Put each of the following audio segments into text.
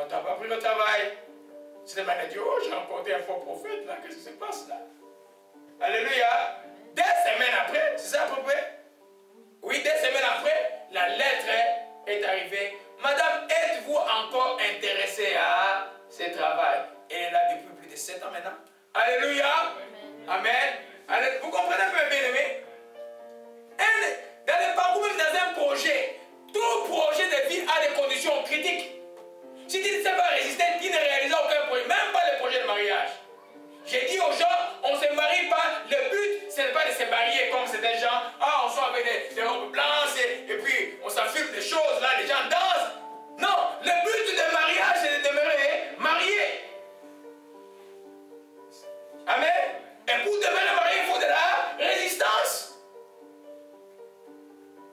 On t'a pas pris le travail. C'est de dire, oh, j'ai rencontré un faux prophète, là, qu'est-ce qui se passe là? Alléluia. Des semaines après, c'est ça à peu près? Oui, des semaines après, la lettre est arrivée. Madame, êtes-vous encore intéressée à ce travail? Et elle est là depuis plus de 7 ans maintenant. Alléluia. Amen. Amen. Vous comprenez un peu, bien aimé? Dans le parcours, même dans un projet, tout projet de vie a des conditions critiques. Si tu ne sais pas résister, tu ne réalises aucun projet, même pas le projet de mariage. J'ai dit aux gens, on ne se marie pas. Le but, ce n'est pas de se marier comme certains gens. Ah, on sort avec des robes blanches et puis on s'affume des choses, là, les gens dansent. Non, le but du mariage, c'est de demeurer marié. Amen. Et pour demeurer marié, il faut de la résistance.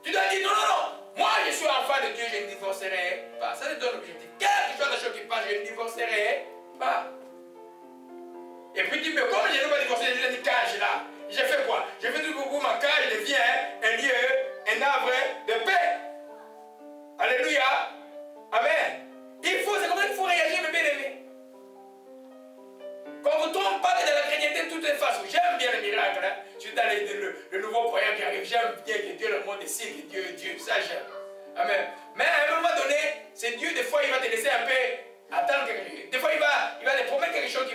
Tu dois dire, non, non, non. Moi, je suis enfant de Dieu, je ne divorcerai pas. Ça, c'est ton objectif. Quelque chose de chose qui passe, je ne divorcerai pas. Et puis tu me dis, comme je n'ai pas divorcé, je dis cage là. J'ai fait quoi? J'ai fait tout pour ma cage devient un lieu, un arbre de paix. Alléluia. Amen. C'est comme ça qu'il faut réagir, mes bien-aimés. Qu'on ne vous trompe pas que dans la chrétienté, tout est facile. J'aime bien les miracles. Hein. Je suis dans le nouveau croyant qui arrive. J'aime bien que Dieu le monde décide que Dieu est Dieu. Ça, j'aime. Amen. Mais à un moment donné, c'est Dieu, des fois, il va te laisser un peu attendre quelque chose. Des fois, il va te promettre quelque chose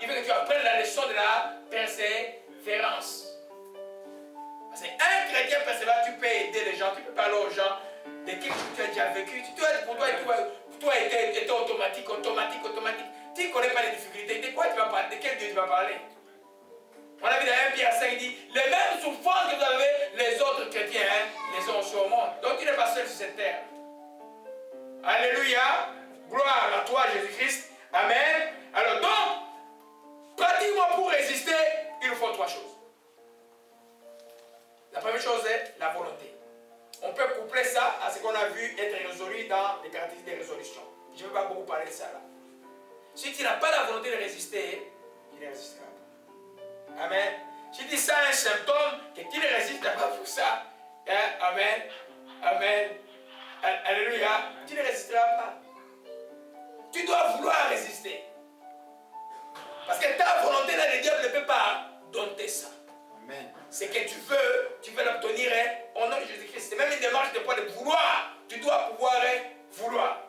il veut que tu apprennes la leçon de la persévérance. Parce qu'un chrétien persévérant, tu peux aider les gens, tu peux parler aux gens de quelque chose que tu as déjà vécu. Pour toi, était automatique. Tu ne connais pas les difficultés. De quoi tu vas parler? De quel Dieu tu vas parler? On a vu dans 1 Pierre 5, il dit, les mêmes souffrances que vous avez, les autres chrétiens, les ont sur le monde. Donc tu n'es pas seul sur cette terre. Alléluia. Gloire à toi, Jésus-Christ. Amen. Alors donc, pratiquement pour résister, il nous faut 3 choses. La première chose est la volonté. On peut coupler ça à ce qu'on a vu être résolu dans les caractéristiques des résolutions. Je ne vais pas beaucoup parler de ça là. Si tu n'as pas la volonté de résister, il ne résistera pas. Amen. Si tu dis ça un symptôme, que tu ne résistes pas pour ça. Hein? Amen. Amen. Alléluia. Tu ne résisteras pas. Tu dois vouloir résister. Parce que ta volonté, là, le diable ne peut pas dompter ça. Amen. C'est que tu veux l'obtenir au nom de Jésus-Christ. C'est même une démarche de vouloir. Tu dois pouvoir vouloir.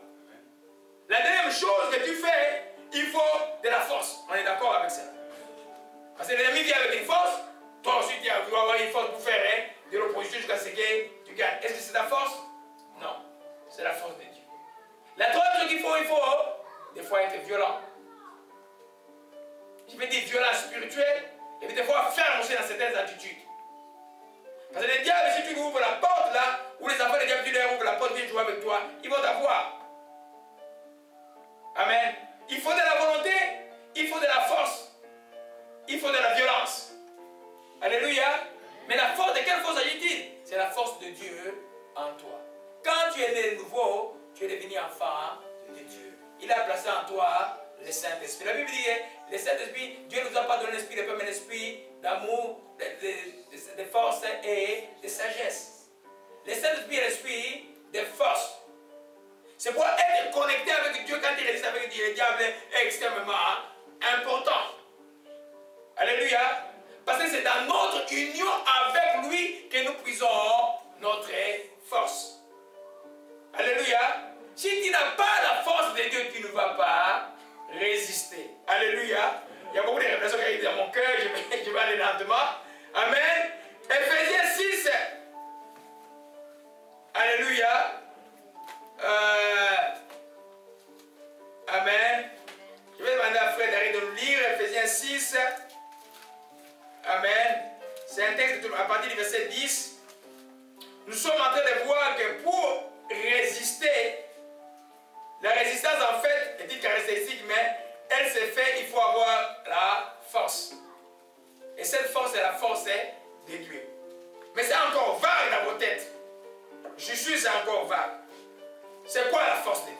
La deuxième chose que tu fais, il faut de la force. On est d'accord avec ça. Parce que l'ennemi vient avec une force, toi aussi tu dois avoir une force pour faire de l'opposition jusqu'à ce que tu gagnes. Est-ce que c'est la force? Non. C'est la force de Dieu. La troisième chose qu'il faut, des fois être violent. Je veux dire violence spirituelle, et puis des fois ferme aussi dans certaines attitudes. Parce que les diables, si tu lui ouvres la porte là, ou les enfants des diables, tu leur ouvres la porte, viennent jouer avec toi, ils vont t'avoir. Amen. Il faut de la volonté, il faut de la force, il faut de la violence. Alléluia. Mais la force, de quelle force s'agit-il? C'est la force de Dieu en toi. Quand tu es né de nouveau, tu es devenu enfant de Dieu. Il a placé en toi le Saint-Esprit. La Bible dit, le Saint-Esprit, Dieu ne nous a pas donné l'esprit de peur, mais l'esprit d'amour, de force et de sagesse. Le Saint-Esprit est l'esprit de force. C'est pour être connecté avec Dieu. Quand il résiste avec Dieu, le diable est extrêmement important. Alléluia. Parce que c'est dans notre union avec lui que nous puisons notre force. Alléluia. Si tu n'as pas la force de Dieu, tu ne vas pas résister. Alléluia. Il y a beaucoup de réflexions qui arrivent dans mon cœur. Je vais aller lentement. Amen. Ephésiens 6. Alléluia. Amen. Je vais demander à Frère d'arrêter de nous lire Ephésiens 6. Amen. C'est un texte à partir du verset 10. Nous sommes en train de voir que pour résister, la résistance en fait est une caractéristique, mais elle se fait, il faut avoir la force. Et cette force, c'est la force de Dieu. Mais c'est encore vague dans vos têtes. Je suis, c'est encore vague. C'est quoi la force de Dieu?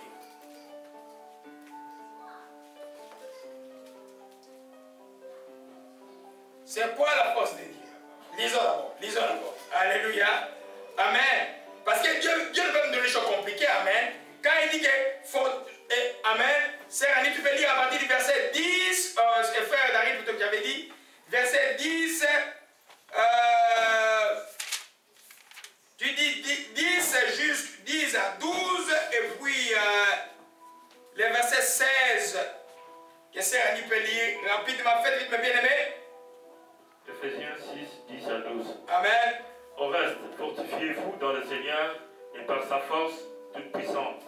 C'est quoi la force de Dieu? Lisons d'abord. Lisons d'abord. Alléluia. Amen. Parce que Dieu ne peut me donner des choses compliquées. Amen. Quand il dit que faut. Amen. Sœur Annie, tu peux lire à partir du verset 10, frère Dari, plutôt que j'avais dit, verset 10, tu dis 10 jusqu'à 10 à 12, et puis les versets 16, que Sœur Annie peut lire rapidement, faites vite mes bien-aimés. Ephésiens 6, 10 à 12. Amen. Au reste, fortifiez-vous dans le Seigneur et par sa force toute puissante.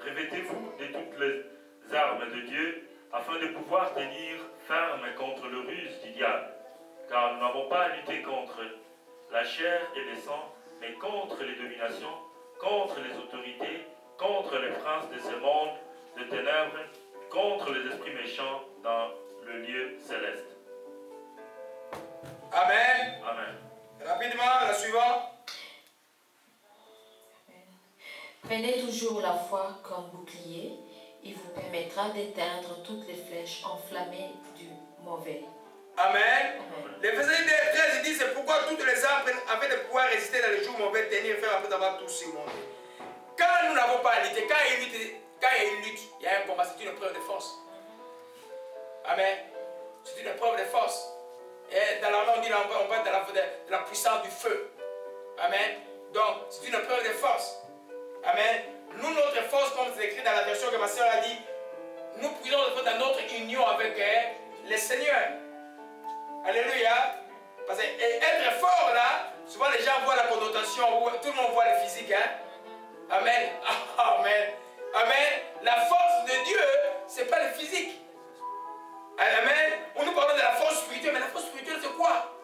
Revêtez-vous de toutes les armes de Dieu afin de pouvoir tenir ferme contre le ruse du diable. Car nous n'avons pas à lutter contre la chair et le sang, mais contre les dominations, contre les autorités, contre les princes de ce monde de ténèbres, contre les esprits méchants dans le lieu céleste. Amen. Amen. Rapidement, la suivante. Prenez toujours la foi comme bouclier, il vous permettra d'éteindre toutes les flèches enflammées du mauvais. Amen. Amen. Les versets 13 disent, c'est pourquoi toutes les armes avaient de pouvoir résister dans les jours mauvais, tenir ferme après avoir tout surmonté. Quand nous n'avons pas à lutter, quand il y a une lutte, il y a un combat, c'est une preuve de force. Amen. C'est une preuve de force. Et dans l'armée, on dit on parle de la puissance du feu. Amen. Donc, c'est une preuve de force. Amen. Nous, notre force, comme c'est écrit dans la version que ma soeur a dit, nous puisons dans notre union avec le Seigneur. Alléluia. Parce que être fort là, souvent les gens voient la connotation, où tout le monde voit le physique. Hein? Amen. Amen. Amen. La force de Dieu, ce n'est pas le physique. Amen. On nous parle de la force spirituelle, mais la force spirituelle, c'est quoi?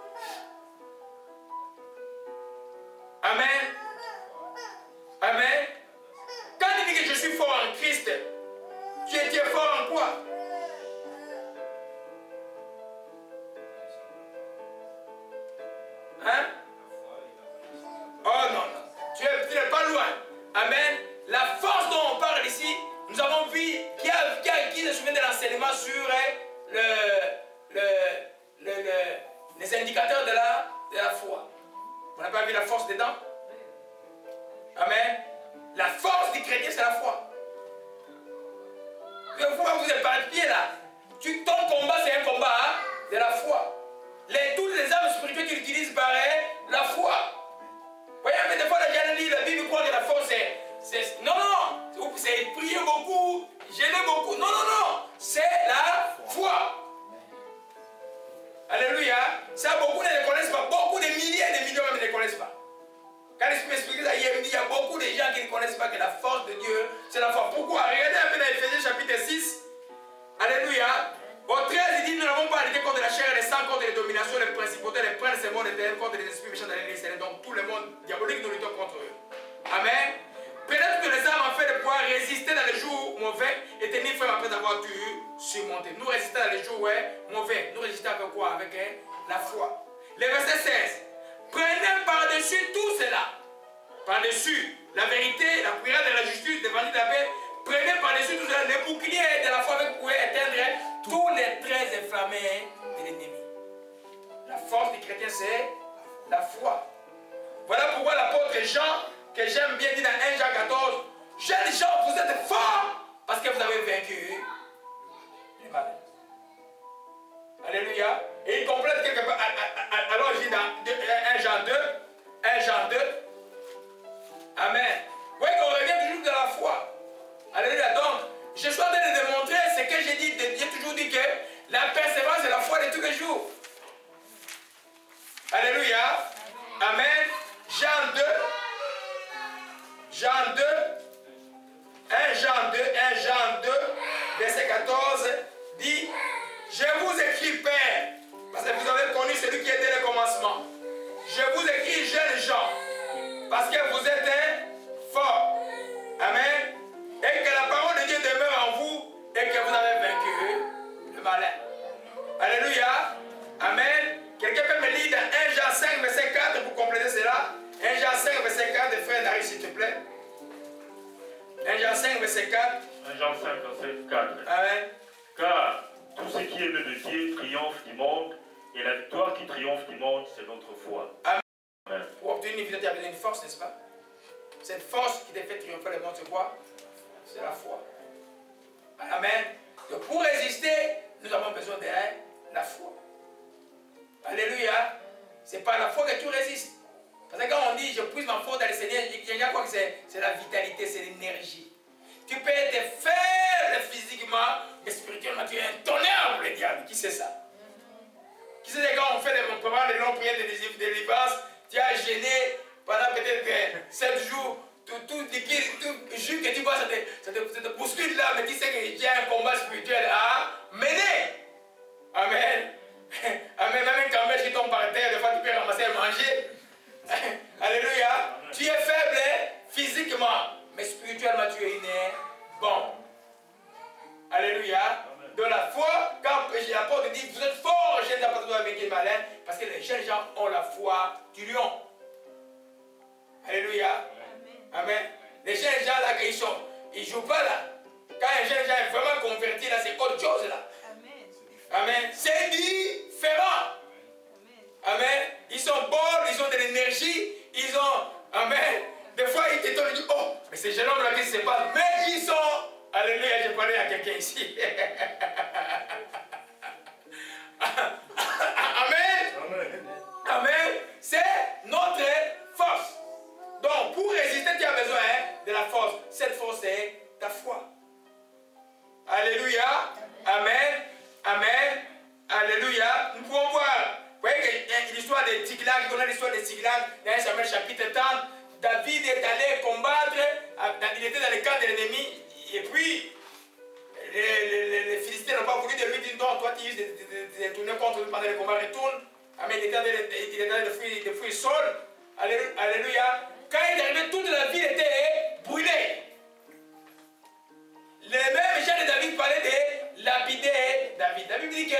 Amen. Amen. Quand tu dis que je suis fort en Christ, tu es fort en quoi? Hein? Oh non, tu n'es pas loin. Amen. La force dont on parle ici, nous avons vu qui se souvient de l'enseignement sur les indicateurs de la foi. On n'a pas vu la force dedans? Amen. La force du chrétien, c'est la foi. Vous êtes par le pied là. Ton combat, c'est un combat de la foi. Toutes les armes spirituelles qu'ils utilisent par la foi. Vous voyez, mais des fois, les gens lisent la Bible, croient que la force, c'est. Non, non, c'est prier beaucoup, gêner beaucoup. Non, non, non. C'est la foi. Alléluia. Ça, beaucoup ne le connaissent pas. Beaucoup de milliers et de millions même ne le connaissent pas. Quand je m'explique ça, il y a beaucoup de gens qui ne connaissent pas que la force de Dieu, c'est la foi. Pourquoi? Regardez un peu dans Ephésiens chapitre 6. Alléluia. Au 13, il dit, nous n'avons pas à lutter contre la chair et le sang, contre les dominations, les principautés, les princes et monde éternel, contre les esprits méchants dans les lieux. Donc tout le monde diabolique, nous luttons contre eux. Amen. Peut-être que les armes ont fait de pouvoir résister dans les jours mauvais et tenir ferme après avoir dû surmonter. Nous résistons dans les jours mauvais. Nous résistons avec quoi? Avec la foi. Le verset 16. Prenez par-dessus tout cela. Par-dessus la vérité, la prière de la justice, l'évangile de la paix. Prenez par-dessus tout cela les boucliers de la foi avec pour éteindre tous les traits inflammés de l'ennemi. La force du chrétien, c'est la foi. Voilà pourquoi l'apôtre Jean, que j'aime bien, dit dans 1 Jean 14, jeunes gens, vous êtes forts parce que vous avez vaincu le mal. Alléluia. Et il complète quelque part. Alors je dis dans 1 Jean 2, 1 Jean 2. Amen. Vous voyez qu'on revient toujours de la foi. Alléluia. Donc, je suis en train de démontrer ce que j'ai dit. J'ai toujours dit que la persévérance c'est la foi de tous les jours. Alléluia. Amen. Jean 2. Jean 2. 1 Jean 2. 1 Jean 2. Verset 14. Dit, je vous écris, Père, parce que vous avez connu celui qui était le commencement. Je vous écris, jeunes gens, parce que vous êtes forts. Amen. Et que la parole de Dieu demeure en vous et que vous avez vaincu le malin. Alléluia. Amen. Quelqu'un peut me lire dans 1 Jean 5, verset 4 pour compléter cela. 1 Jean 5, verset 4, frère Nari, s'il te plaît. 1 Jean 5, verset 4. 1 Jean 5, verset 4. Amen. Car tout ce qui est né de Dieu triomphe du monde, et la victoire qui triomphe du monde, c'est notre foi. Amen. Amen. Pour obtenir une victoire, tu as besoin d'une force, n'est-ce pas? Cette force qui te fait triompher le monde, c'est quoi? C'est la foi. Amen. Amen. Donc pour résister, nous avons besoin de la foi. Alléluia. C'est par la foi que tu résistes. Parce que quand on dit je puise ma foi dans le Seigneur, je crois que c'est la vitalité, c'est l'énergie. Tu peux être faible physiquement, mais spirituellement tu es un tonnerre pour le diable. Qui sait ça? Qui sait que quand on fait des longues prières de délivrance, tu as gêné pendant peut-être 7 jours, tout jus que tu vois, ça te bouscule là, mais tu sais qu'il y a un combat spirituel à mener. Amen. Amen. Même quand je tombe par terre, des fois tu peux ramasser et manger. Alléluia. Amen. Tu es faible physiquement, mais spirituellement tu es né bon. Alléluia. De la foi, quand l'apôtre dit vous êtes forts, jeunes apôtres avec les malins, parce que les jeunes gens ont la foi du lion. Alléluia. Amen. Les jeunes gens là, ils ne jouent pas là. Quand un jeune gens est vraiment converti là, c'est autre chose là. Amen. C'est différent. Amen. Ils sont bons, ils ont de l'énergie, ils ont. Amen. Des fois, ils t'étonnent, ils disent oh, mais ces jeunes hommes là, qu'est-ce qui se passe? Mais ils sont. Alléluia, je parlais à quelqu'un ici. Amen. Amen. C'est notre force. Donc, pour résister, tu as besoin de la force. Cette force, c'est ta foi. Alléluia. Amen. Amen. Alléluia. Nous pouvons voir. Vous voyez l'histoire de Tiglag, on a l'histoire de Tiglag dans 1 Samuel chapitre 30. David est allé combattre, il était dans le camp de l'ennemi, et puis les Philistins n'ont pas voulu de lui dire non, toi tu risques de tourner contre lui pendant le combat, retourne. Amen. Il était dans le fruit Saul. Alléluia. Quand il est arrivé, toute la ville était brûlée. Les mêmes gens de David parlaient de lapider David. David dit qu'il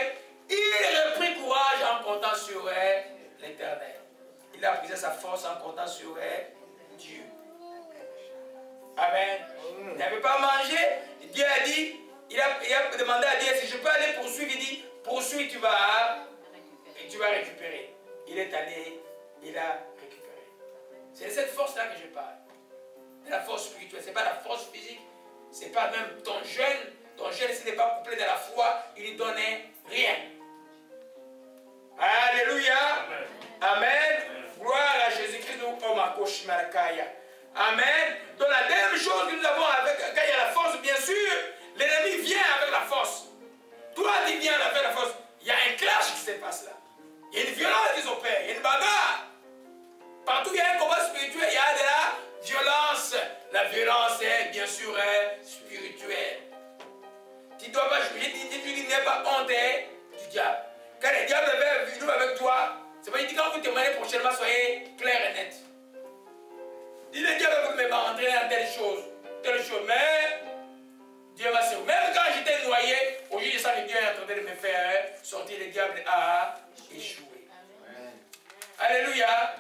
reprit courage en comptant sur l'Éternel. Il a pris sa force en comptant sur Dieu. Amen. Il n'avait pas mangé. Dieu a dit, il a demandé à Dieu si je peux aller poursuivre. Il dit, poursuis, tu vas récupérer. Il est allé, il a récupéré. C'est de cette force-là que je parle. De la force spirituelle. Ce n'est pas la force physique. Ce n'est pas même ton jeûne, s'il n'est pas couplé de la foi, il ne donne rien. Alléluia. Amen. Amen. Gloire à Jésus-Christ. Amen. Donc la deuxième chose que nous avons avec, quand il y a la force, bien sûr, l'ennemi vient avec la force. Toi, tu viens avec la force. Il y a un clash qui se passe là. Il y a une violence qui s'opère. Il y a une bagarre. Partout où il y a un combat spirituel, il y a de la violence. La violence est bien sûr spirituelle. Tu ne dois pas juger, tu n'es pas honte du diable. Quand le diable veut vivre avec toi, c'est pas dit quand vous témoignez prochainement, soyez clair et net. Dis le diable veut m'entraîner dans telle chose, mais Dieu m'a sauvé. Même quand j'étais noyé, aujourd'hui je sens que Dieu est en train de me faire sortir, le diable a échoué. Amen. Alléluia.